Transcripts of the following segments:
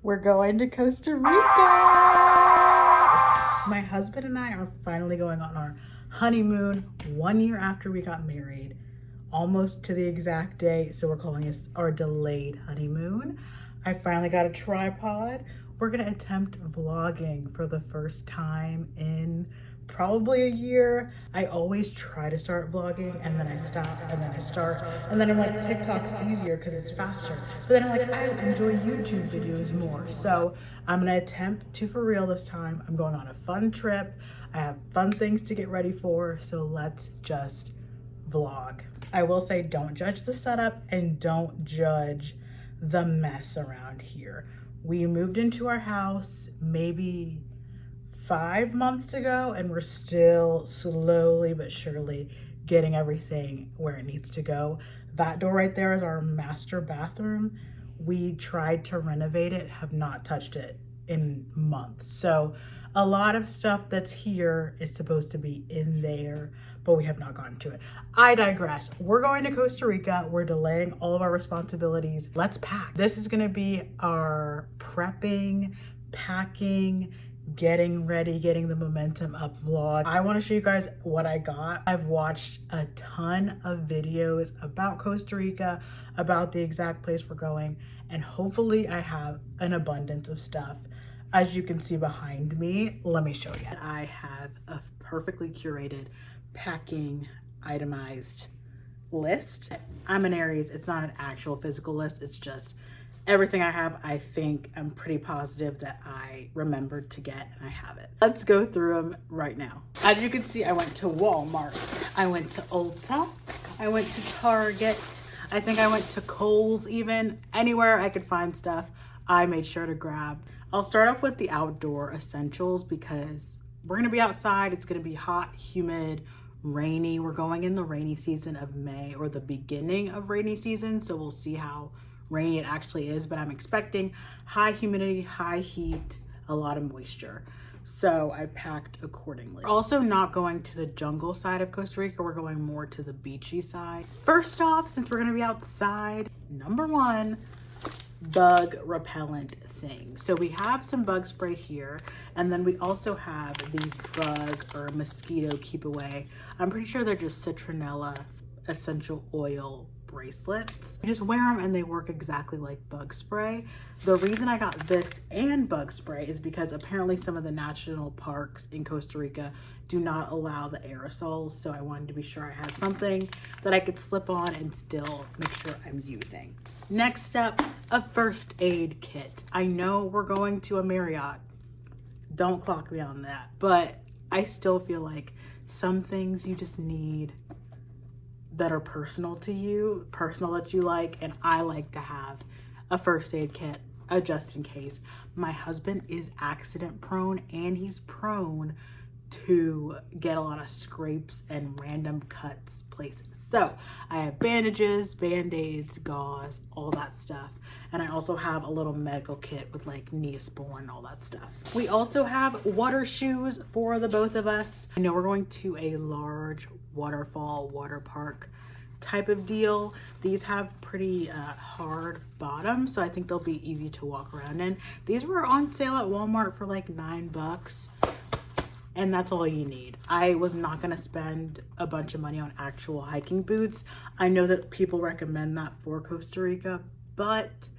We're going to Costa Rica. My husband and I are finally going on our honeymoon 1 year after we got married, almost to the exact day. So we're calling this our delayed honeymoon. I finally got a tripod. We're gonna attempt vlogging for the first time in probably a year. I always try to start vlogging and then I stop and then I start and then I'm like, TikTok's easier because it's faster. But then I'm like, I enjoy YouTube videos more. So I'm gonna attempt to for real this time. I'm going on a fun trip. I have fun things to get ready for. So let's just vlog. I will say, don't judge the setup and don't judge the mess around here. We moved into our house maybe 5 months ago and we're still slowly but surely getting everything where it needs to go. That door right there is our master bathroom. We tried to renovate it, have not touched it in months. So a lot of stuff that's here is supposed to be in there, but we have not gotten to it. I digress. We're going to Costa Rica. We're delaying all of our responsibilities. Let's pack. This is gonna be our prepping, packing, getting ready, getting the momentum up vlog. I want to show you guys what I got. I've watched a ton of videos about Costa Rica, about the exact place we're going, and hopefully I have an abundance of stuff. As you can see behind me, let me show you. I have a perfectly curated packing itemized list. I'm an Aries. It's not an actual physical list. It's just everything I have. I think I'm pretty positive that I remembered to get and I have it. Let's go through them right now. As you can see, I went to Walmart. I went to Ulta. I went to Target. I think I went to Kohl's even. Anywhere I could find stuff, I made sure to grab. I'll start off with the outdoor essentials because we're gonna be outside. It's gonna be hot, humid, rainy. We're going in the rainy season of May, or the beginning of rainy season. So we'll see how rainy it actually is, but I'm expecting high humidity, high heat, a lot of moisture. So I packed accordingly. We're also not going to the jungle side of Costa Rica. We're going more to the beachy side. First off, since we're gonna be outside, number one, bug repellent thing. So we have some bug spray here, and then we also have these bug or mosquito keep away. I'm pretty sure they're just citronella essential oil bracelets. You just wear them and they work exactly like bug spray. The reason I got this and bug spray is because apparently some of the national parks in Costa Rica do not allow the aerosols, so I wanted to be sure I had something that I could slip on and still make sure I'm using. Next up, a first aid kit. I know we're going to a Marriott. Don't clock me on that, but I still feel like some things you just need that are personal to you, personal that you like, and I like to have a first aid kit, just in case. My husband is accident prone and he's prone to get a lot of scrapes and random cuts places. So I have bandages, band-aids, gauze, all that stuff. And I also have a little medical kit with like Neosporin, all that stuff. We also have water shoes for the both of us. I know we're going to a large waterfall, water park type of deal. These have pretty hard bottoms, so I think they'll be easy to walk around in. These were on sale at Walmart for like $9. And that's all you need. I was not gonna spend a bunch of money on actual hiking boots. I know that people recommend that for Costa Rica, but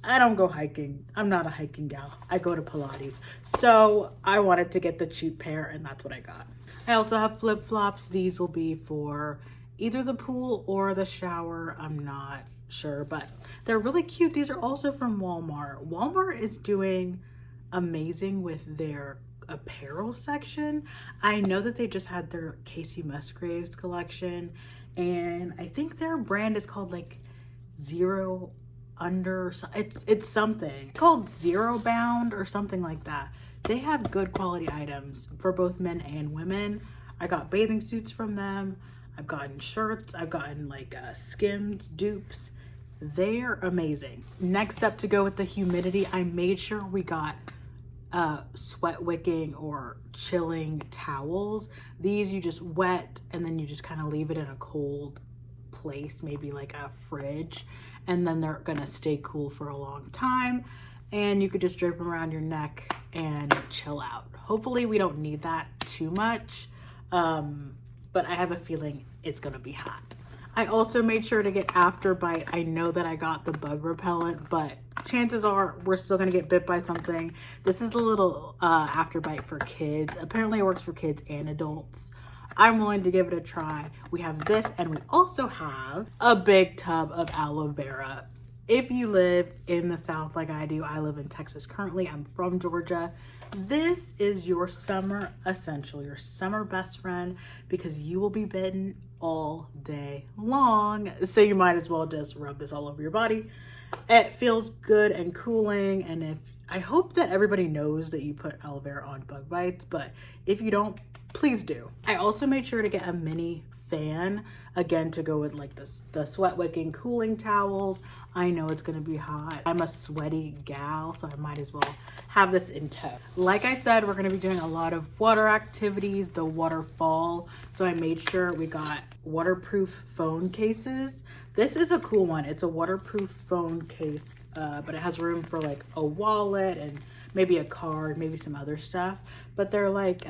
I don't go hiking. I'm not a hiking gal. I go to Pilates. So I wanted to get the cheap pair and that's what I got. I also have flip-flops. These will be for either the pool or the shower. I'm not sure, but they're really cute. These are also from Walmart. Walmart is doing amazing with their apparel section. I know that they just had their Casey Musgraves collection, and I think their brand is called like Zero Under, it's something called Zero Bound or something like that. They have good quality items for both men and women. I got bathing suits from them. I've gotten shirts. I've gotten like Skims dupes. They're amazing. Next up, to go with the humidity, I made sure we got sweat wicking or chilling towels. These you just wet and then you just kind of leave it in a cold place, maybe like a fridge, and then they're gonna stay cool for a long time. and you could just drape them around your neck and chill out. Hopefully we don't need that too much, but I have a feeling it's gonna be hot. I also made sure to get Afterbite. I know that I got the bug repellent, but chances are we're still gonna get bit by something. This is the little Afterbite for kids. Apparently it works for kids and adults. I'm willing to give it a try. We have this, and we also have a big tub of aloe vera. If you live in the South like I do, I live in Texas currently. I'm from Georgia. This is your summer essential, your summer best friend, because you will be bitten all day long. So you might as well just rub this all over your body. It feels good and cooling. And I hope that everybody knows that you put aloe vera on bug bites, but if you don't, please do. I also made sure to get a mini fan, again, to go with like the sweat wicking cooling towels. I know it's gonna be hot. I'm a sweaty gal, so I might as well have this in tow. Like I said, we're gonna be doing a lot of water activities, the waterfall. So I made sure we got waterproof phone cases. This is a cool one. It's a waterproof phone case, but it has room for like a wallet and maybe a card, maybe some other stuff. But they're like,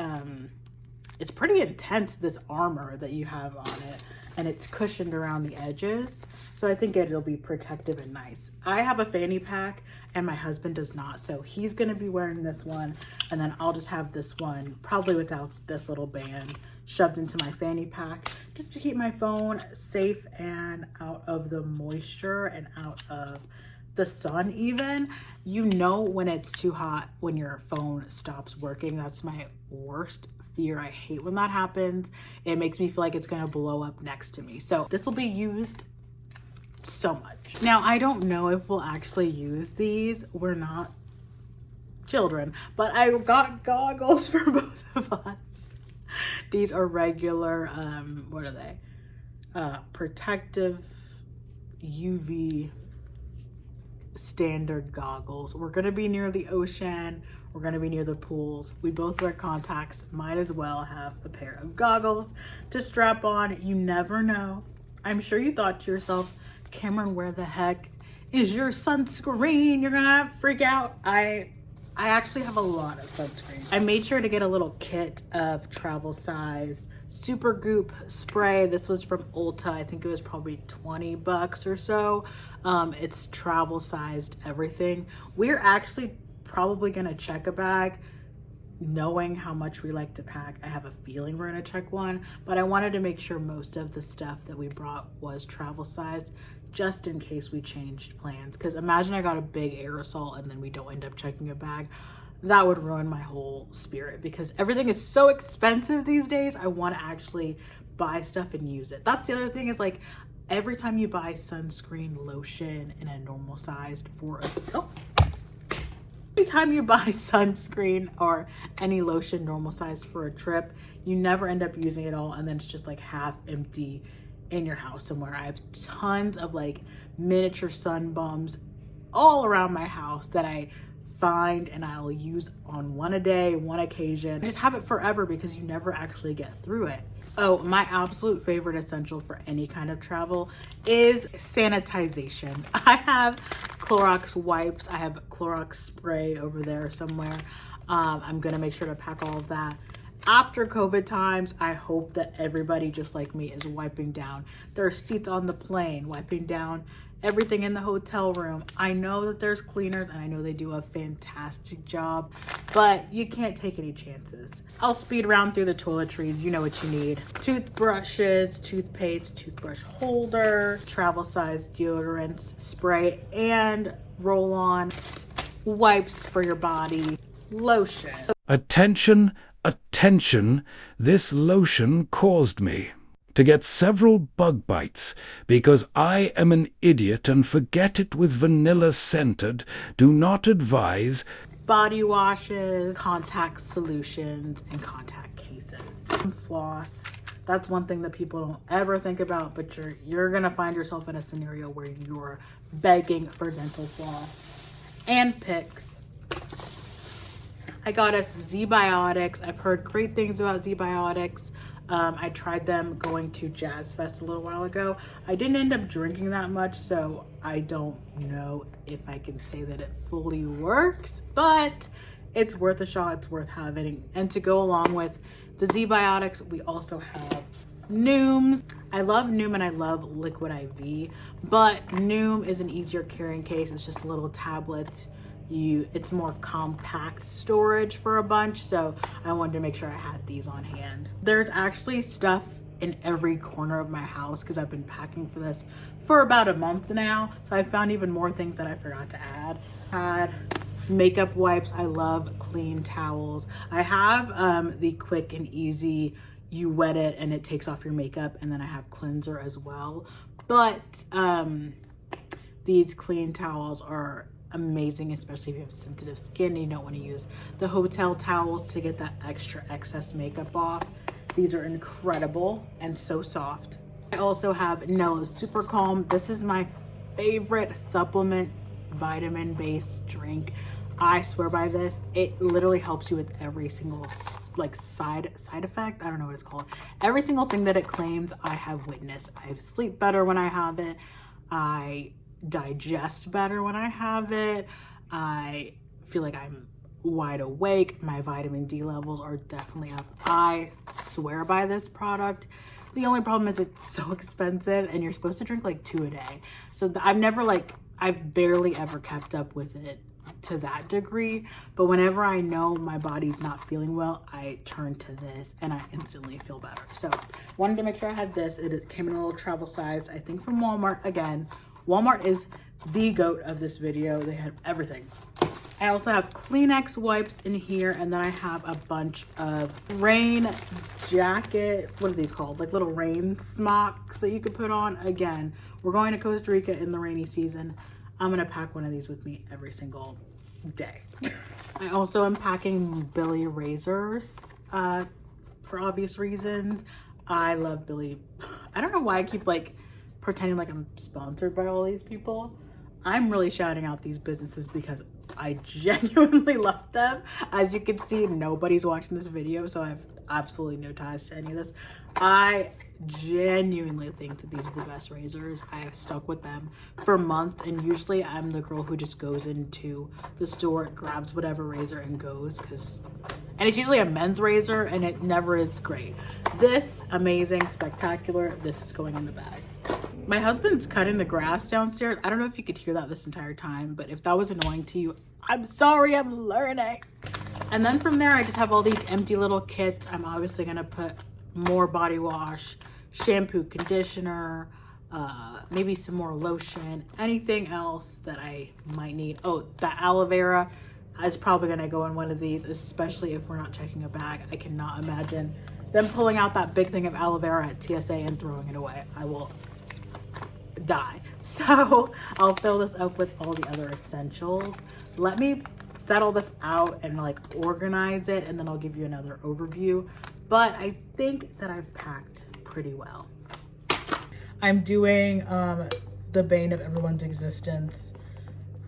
it's pretty intense, this armor that you have on it, and it's cushioned around the edges. So I think it'll be protective and nice. I have a fanny pack and my husband does not. So he's gonna be wearing this one, and then I'll just have this one, probably without this little band, shoved into my fanny pack just to keep my phone safe and out of the moisture and out of the sun even. You know when it's too hot when your phone stops working. That's my worst fear. I hate when that happens. It makes me feel like it's gonna blow up next to me. So this will be used so much. Now, I don't know if we'll actually use these. We're not children, but I got goggles for both of us. These are regular, what are they? Protective UV standard goggles. We're gonna be near the ocean. We're gonna be near the pools. We both wear contacts. Might as well have a pair of goggles to strap on. You never know. I'm sure you thought to yourself, Cameron, where the heck is your sunscreen? You're gonna freak out. I actually have a lot of sunscreen. I made sure to get a little kit of travel size Super Goop spray. This was from Ulta. I think it was probably 20 bucks or so. It's travel sized everything. We're actually probably gonna check a bag knowing how much we like to pack. I have a feeling we're gonna check one, but I wanted to make sure most of the stuff that we brought was travel sized just in case we changed plans. Because imagine I got a big aerosol and then we don't end up checking a bag. That would ruin my whole spirit because everything is so expensive these days. I want to actually buy stuff and use it. That's the other thing is like every time you buy sunscreen lotion in a normal sized every time you buy sunscreen or any lotion normal sized for a trip, you never end up using it all and then it's just like half empty in your house somewhere. I have tons of like miniature sun bums all around my house that I find and I'll use on one a day, one occasion. I just have it forever because you never actually get through it. Oh, my absolute favorite essential for any kind of travel is sanitization. I have Clorox wipes. I have Clorox spray over there somewhere. I'm gonna make sure to pack all of that. After COVID times, I hope that everybody just like me is wiping down their seats on the plane, wiping down everything in the hotel room. I know that there's cleaners and I know they do a fantastic job, but you can't take any chances. I'll speed around through the toiletries. You know what you need. Toothbrushes, toothpaste, toothbrush holder, travel size deodorants, spray and roll on, wipes for your body, lotion. Attention, attention, this lotion caused me to get several bug bites because I am an idiot and forget it with vanilla scented. Do not advise. Body washes, contact solutions, and contact cases. Floss. That's one thing that people don't ever think about, but you're gonna find yourself in a scenario where you're begging for dental floss. And picks. I got us Z-Biotics. I've heard great things about Z-Biotics. I tried them going to Jazz Fest a little while ago. I didn't end up drinking that much, so I don't know if I can say that it fully works, but it's worth a shot. It's worth having. And to go along with the Z-Biotics, we also have Nooms. I love Noom and I love Liquid IV, but Noom is an easier carrying case. It's just a little tablet. It's more compact storage for a bunch, so I wanted to make sure I had these on hand. There's actually stuff in every corner of my house because I've been packing for this for about a month now, so I found even more things that I forgot to add. Makeup wipes. I love clean towels. I have the quick and easy, you wet it and it takes off your makeup, and then I have cleanser as well, but these clean towels are amazing, especially if you have sensitive skin. You don't want to use the hotel towels to get that extra excess makeup off. These are incredible and so soft. I also have Nello's Super Calm. This is my favorite supplement vitamin based drink. I swear by this. It literally helps you with every single like side effect. I don't know what it's called. Every single thing that it claims, I have witnessed. I sleep better when I have it. I digest better when I have it. I feel like I'm wide awake. My vitamin D levels are definitely up. I swear by this product. The only problem is it's so expensive and you're supposed to drink like 2 a day. So I've barely ever kept up with it to that degree, but whenever I know my body's not feeling well, I turn to this and I instantly feel better. So wanted to make sure I had this. It came in a little travel size, I think from Walmart. Again, Walmart is the GOAT of this video. They had everything. I also have Kleenex wipes in here, and then I have a bunch of rain jacket, what are these called? Like little rain smocks that you could put on. Again, we're going to Costa Rica in the rainy season. I'm gonna pack one of these with me every single day. I also am packing Billy razors for obvious reasons. I love Billy. I don't know why I keep like pretending like I'm sponsored by all these people. I'm really shouting out these businesses because I genuinely love them. As you can see, nobody's watching this video, so I have absolutely no ties to any of this. I genuinely think that these are the best razors. I have stuck with them for a month, and usually I'm the girl who just goes into the store, grabs whatever razor and goes, and it's usually a men's razor and it never is great. This, amazing, spectacular. This is going in the bag. My husband's cutting the grass downstairs. I don't know if you could hear that this entire time, but if that was annoying to you, I'm sorry, I'm learning. And then from there, I just have all these empty little kits. I'm obviously gonna put more body wash, shampoo, conditioner, maybe some more lotion, anything else that I might need. Oh, that aloe vera is probably gonna go in one of these, especially if we're not checking a bag. I cannot imagine them pulling out that big thing of aloe vera at TSA and throwing it away. I will die. So I'll fill this up with all the other essentials. Let me settle this out and like organize it, and then I'll give you another overview. But I think that I've packed pretty well. I'm doing the bane of everyone's existence,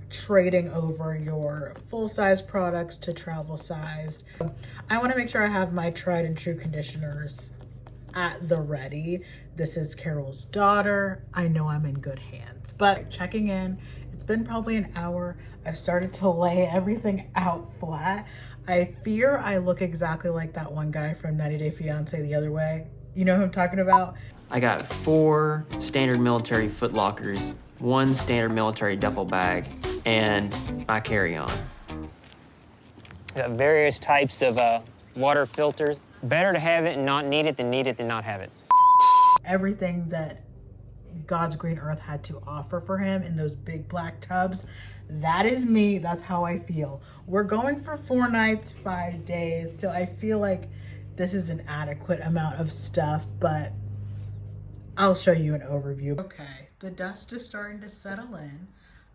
trading over your full-size products to travel size. I want to make sure I have my tried and true conditioners at the ready. This is Carol's daughter. I know I'm in good hands. But checking in, it's been probably an hour. I've started to lay everything out flat. I fear I look exactly like that one guy from 90 Day Fiancé the other way. You know who I'm talking about? I got 4 standard military foot lockers, 1 standard military duffel bag, and my carry-on. Got various types of water filters. Better to have it and not need it than not have it. Everything that God's green earth had to offer for him in those big black tubs. That is me. That's how I feel. We're going for 4 nights, 5 days. So I feel like this is an adequate amount of stuff, but I'll show you an overview. Okay, the dust is starting to settle in.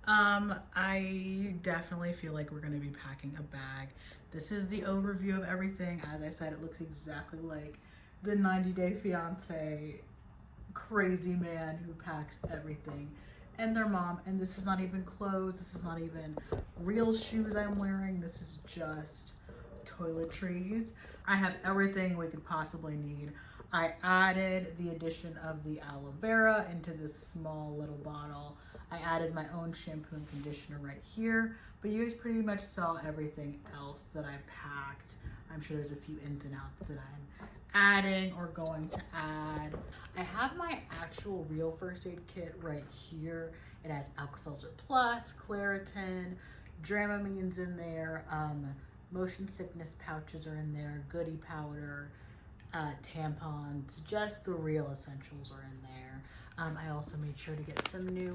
I definitely feel like we're gonna be packing a bag. This is the overview of everything. As I said, it looks exactly like the 90 Day Fiancé crazy man who packs everything and their mom. And this is not even clothes. This is not even real shoes I'm wearing. This is just toiletries. I have everything we could possibly need. I added the addition of the aloe vera into this small little bottle. I added my own shampoo and conditioner right here, but you guys pretty much saw everything else that I packed. I'm sure there's a few ins and outs that I'm adding or going to add. I have my actual real first aid kit right here. It has Alka-Seltzer Plus, Claritin, Dramamine's in there, motion sickness pouches are in there, goodie powder, tampons, just the real essentials are in there. I also made sure to get some new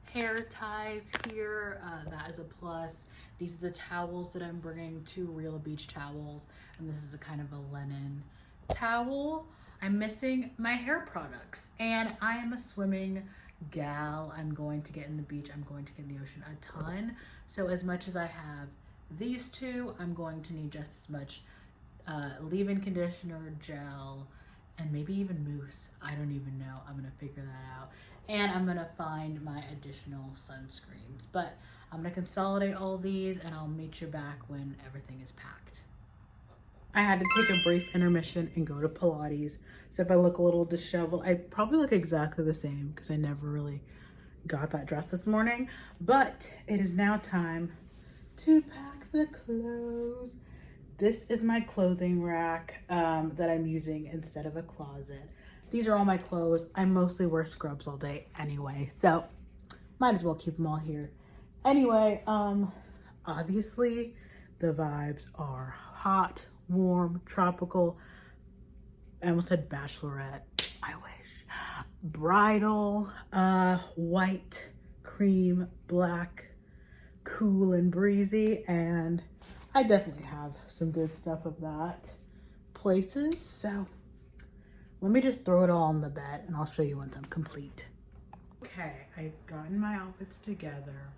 hair ties here. That is a plus. These are the towels that I'm bringing, 2 real beach towels, and this is a kind of a linen towel. I'm missing my hair products, and I am a swimming gal. I'm going to get in the beach. I'm going to get in the ocean a ton. So as much as I have these 2, I'm going to need just as much leave-in conditioner, gel, and maybe even mousse. I don't even know. I'm gonna figure that out. And I'm gonna find my additional sunscreens. But I'm gonna consolidate all these and I'll meet you back when everything is packed. I had to take a brief intermission and go to Pilates. So if I look a little disheveled, I probably look exactly the same because I never really got that dress this morning. But it is now time to pack the clothes. This is my clothing rack that I'm using instead of a closet. These are all my clothes. I mostly wear scrubs all day anyway, so might as well keep them all here. Anyway, obviously the vibes are hot, warm, tropical. I almost said bachelorette. I wish. Bridal, white, cream, black, cool and breezy, and I definitely have some good stuff of that places. So let me just throw it all on the bed and I'll show you once I'm complete. Okay, I've gotten my outfits together.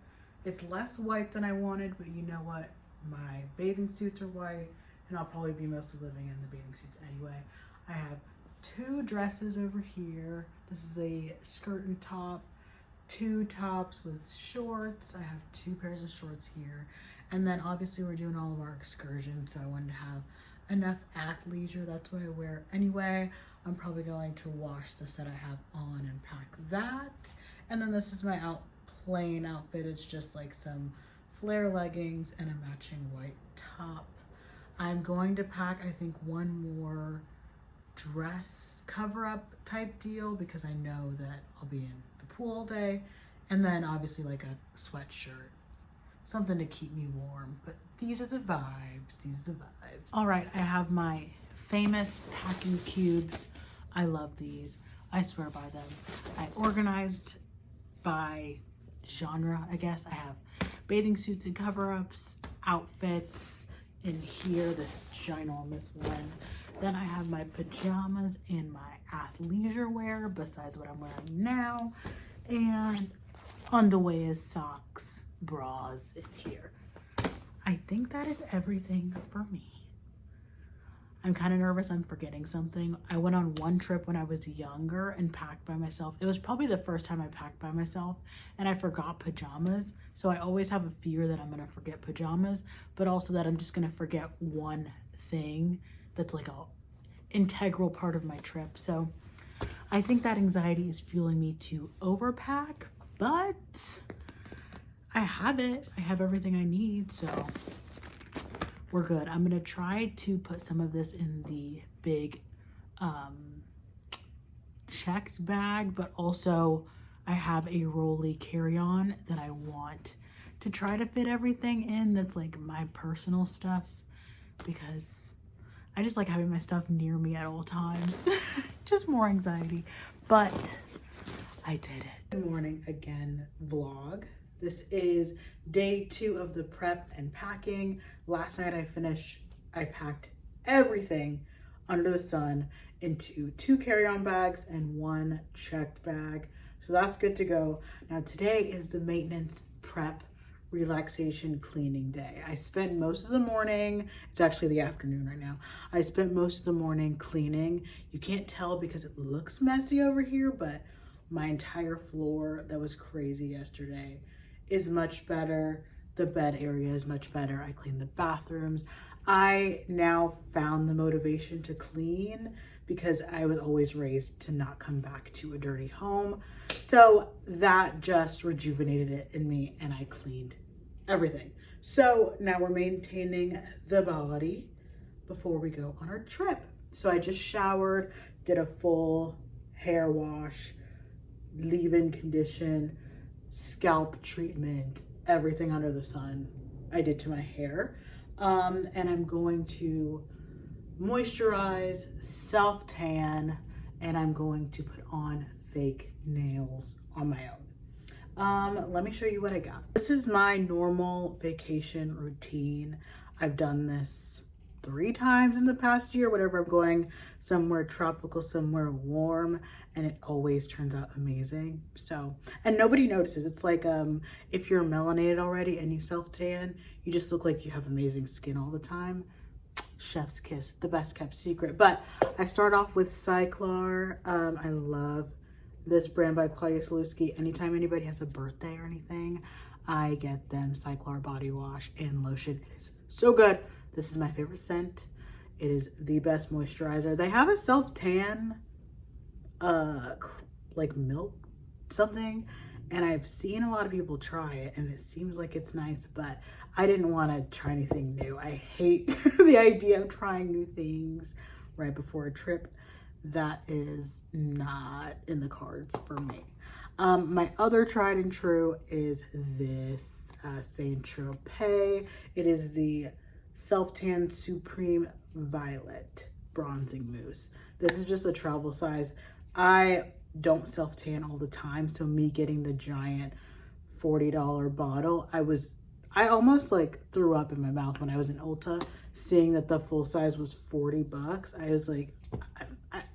It's less white than I wanted, but you know what? My bathing suits are white and I'll probably be mostly living in the bathing suits anyway. I have 2 dresses over here. This is a skirt and top, 2 tops with shorts. I have 2 pairs of shorts here. And then obviously we're doing all of our excursions, so I wanted to have enough athleisure. That's what I wear anyway. I'm probably going to wash the set I have on and pack that. And then this is my plain outfit. It's just like some flare leggings and a matching white top. I'm going to pack, I think, 1 more dress cover-up type deal because I know that I'll be in the pool all day. And then obviously like a sweatshirt, something to keep me warm. But these are the vibes. These are the vibes. All right, I have my famous packing cubes. I love these. I swear by them. I organized by genre, I guess. I have bathing suits and cover-ups, outfits in here, this ginormous one. Then I have my pajamas and my athleisure wear besides what I'm wearing now. And underwear, socks, bras in here. I think that is everything for me. I'm kind of nervous I'm forgetting something. I went on one trip when I was younger and packed by myself. It was probably the first time I packed by myself and I forgot pajamas. So I always have a fear that I'm gonna forget pajamas, but also that I'm just gonna forget one thing that's like a integral part of my trip. So I think that anxiety is fueling me to overpack, but I have it. I have everything I need, so we're good. I'm gonna try to put some of this in the big checked bag, but also I have a rolly carry-on that I want to try to fit everything in that's like my personal stuff, because I just like having my stuff near me at all times. Just more anxiety, but I did it. Good morning again vlog. This is day 2 of the prep and packing. Last night I packed everything under the sun into 2 carry-on bags and 1 checked bag. So that's good to go. Now today is the maintenance prep relaxation cleaning day. I spent most of the morning, it's actually the afternoon right now. I spent most of the morning cleaning. You can't tell because it looks messy over here, but my entire floor that was crazy yesterday is much better. The bed area is much better. I cleaned the bathrooms. I now found the motivation to clean because I was always raised to not come back to a dirty home. So that just rejuvenated it in me, and I cleaned everything. So now we're maintaining the body before we go on our trip. So I just showered, did a full hair wash, leave-in condition, scalp treatment, everything under the sun I did to my hair. And I'm going to moisturize, self-tan, and I'm going to put on fake nails on my own. Let me show you what I got. This is my normal vacation routine. I've done this 3 times in the past year, whenever I'm going somewhere tropical, somewhere warm, and it always turns out amazing. So, and nobody notices. It's like if you're melanated already and you self-tan, you just look like you have amazing skin all the time. Chef's kiss, the best kept secret. But I start off with Cyclar. I love this brand by Claudia Sulewski. Anytime anybody has a birthday or anything, I get them Cyclar body wash and lotion. It is so good. This is my favorite scent. It is the best moisturizer. They have a self-tan, like milk something, and I've seen a lot of people try it, and it seems like it's nice, but I didn't want to try anything new. I hate the idea of trying new things right before a trip. That is not in the cards for me. My other tried and true is this Saint Tropez. It is the Self-Tan Supreme Violet Bronzing Mousse. This is just a travel size. I don't self-tan all the time, so me getting the giant $40 bottle, I almost like threw up in my mouth when I was in Ulta, seeing that the full size was $40. I was like,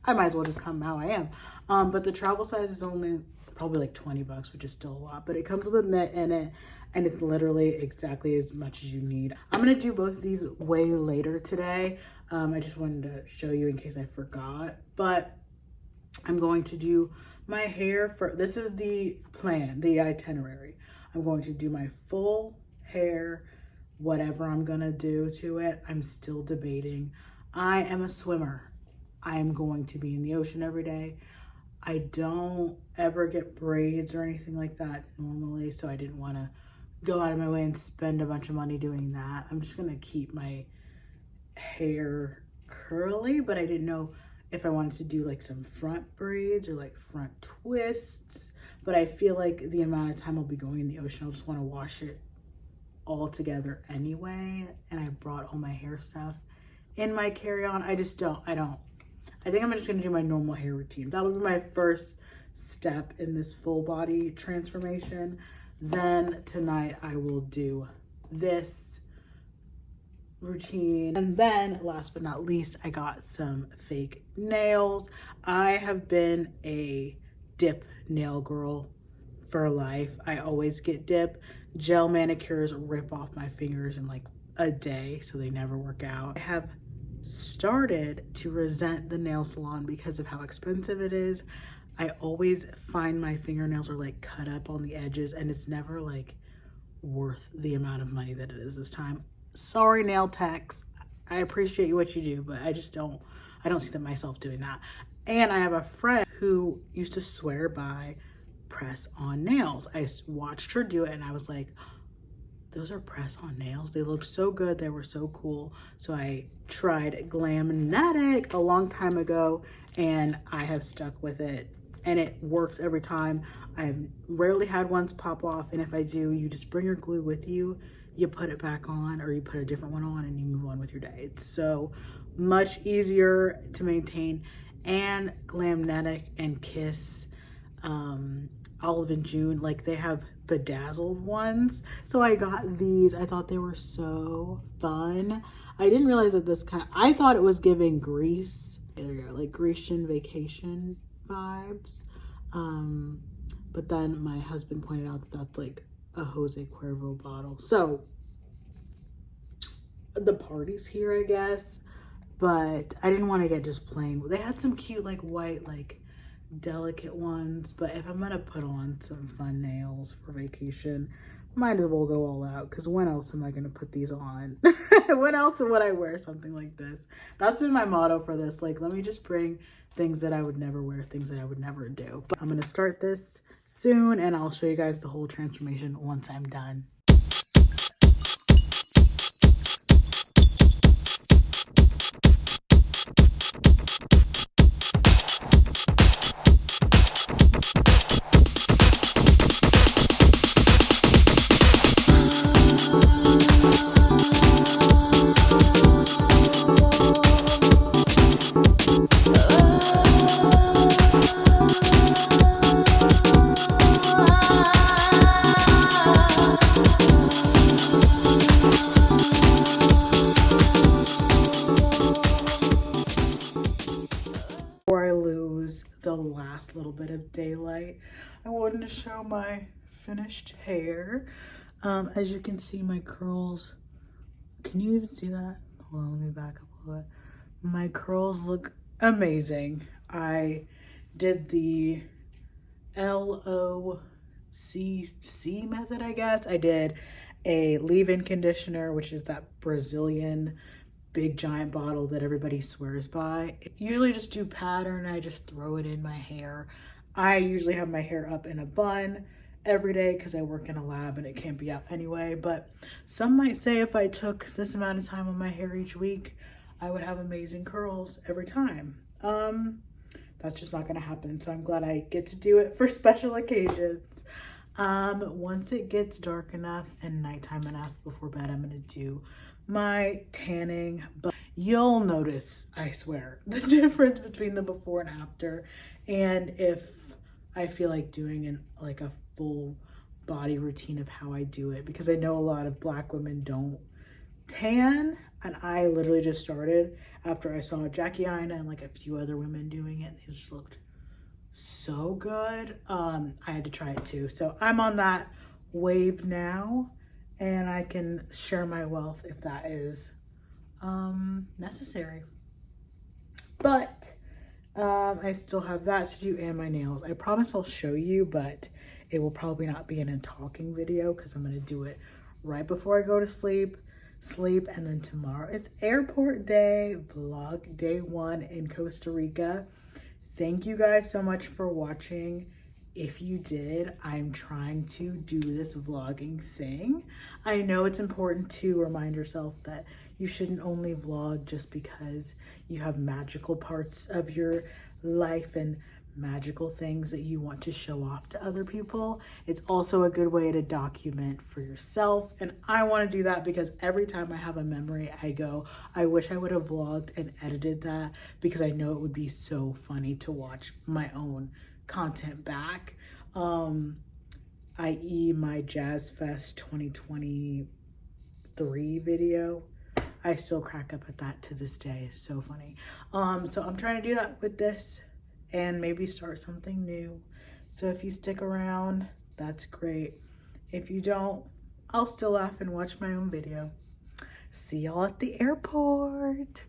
I might as well just come how I am. But the travel size is only probably like $20, which is still a lot, but it comes with a mitt in it, and it's literally exactly as much as you need. I'm gonna do both of these way later today. I just wanted to show you in case I forgot, but I'm going to do my hair for, this is the plan, the itinerary. I'm going to do my full hair, whatever I'm gonna do to it. I'm still debating. I am a swimmer. I am going to be in the ocean every day. I don't ever get braids or anything like that normally, so I didn't want to go out of my way and spend a bunch of money doing that. I'm just gonna keep my hair curly, but I didn't know if I wanted to do like some front braids or like front twists, but I feel like the amount of time I'll be going in the ocean, I'll just want to wash it all together anyway. And I brought all my hair stuff in my carry-on. I think I'm just gonna do my normal hair routine. That'll be my first step in this full body transformation. Then tonight I will do this routine. And then last but not least, I got some fake nails. I have been a dip nail girl for life. I always get dip. Gel manicures rip off my fingers in like a day, so they never work out. I have started to resent the nail salon because of how expensive it is. I always find my fingernails are like cut up on the edges, and it's never like worth the amount of money that it is this time. Sorry, nail techs. I appreciate what you do, but I don't see myself doing that. And I have a friend who used to swear by press on nails. I watched her do it and I was like, those are press on nails. They looked so good. They were so cool. So I tried Glamnetic a long time ago, and I have stuck with it, and it works every time. I've rarely had ones pop off, and if I do, you just bring your glue with you, you put it back on, or you put a different one on, and you move on with your day. It's so much easier to maintain. And Glamnetic and Kiss, Olive and June, like they have bedazzled ones, so I got these. I thought they were so fun. I didn't realize that I thought it was giving Greece, there you go, like Grecian vacation vibes, but then my husband pointed out that that's like a Jose Cuervo bottle. So the party's here, I guess, but I didn't want to get just plain. They had some cute like white like delicate ones, but if I'm gonna put on some fun nails for vacation, might as well go all out, because when else am I going to put these on? When else would I wear something like this? That's been my motto for this. Like, let me just bring things that I would never wear, things that I would never do. But I'm going to start this soon, and I'll show you guys the whole transformation once I'm done. Before I lose the last little bit of daylight, I wanted to show my finished hair. As you can see, my curls, can you even see that? Hold on, let me back up a little bit. My curls look amazing. I did the LOCC method, I guess. I did a leave-in conditioner, which is that Brazilian big giant bottle that everybody swears by. Usually just do pattern, I just throw it in my hair. I usually have my hair up in a bun every day because I work in a lab and it can't be up anyway. But some might say if I took this amount of time on my hair each week, I would have amazing curls every time. That's just not gonna happen. So I'm glad I get to do it for special occasions. Once it gets dark enough and nighttime enough before bed, I'm gonna do my tanning, but you'll notice, I swear, the difference between the before and after. And if I feel like doing like a full body routine of how I do it, because I know a lot of Black women don't tan, and I literally just started after I saw Jackie Aina and like a few other women doing it. It just looked so good. I had to try it too. So I'm on that wave now, and I can share my wealth if that is necessary. But I still have that to do and my nails. I promise I'll show you, but it will probably not be in a talking video because I'm gonna do it right before I go to sleep, and then tomorrow it's airport day, vlog day 1 in Costa Rica. Thank you guys so much for watching. If you did, I'm trying to do this vlogging thing. I know it's important to remind yourself that you shouldn't only vlog just because you have magical parts of your life and magical things that you want to show off to other people. It's also a good way to document for yourself. And I want to do that because every time I have a memory, I go, I wish I would have vlogged and edited that, because I know it would be so funny to watch my own content back, i.e. my Jazz Fest 2023 video. I still crack up at that to this day. It's so funny. So I'm trying to do that with this and maybe start something new. So if you stick around, that's great. If you don't, I'll still laugh and watch my own video. See y'all at the airport.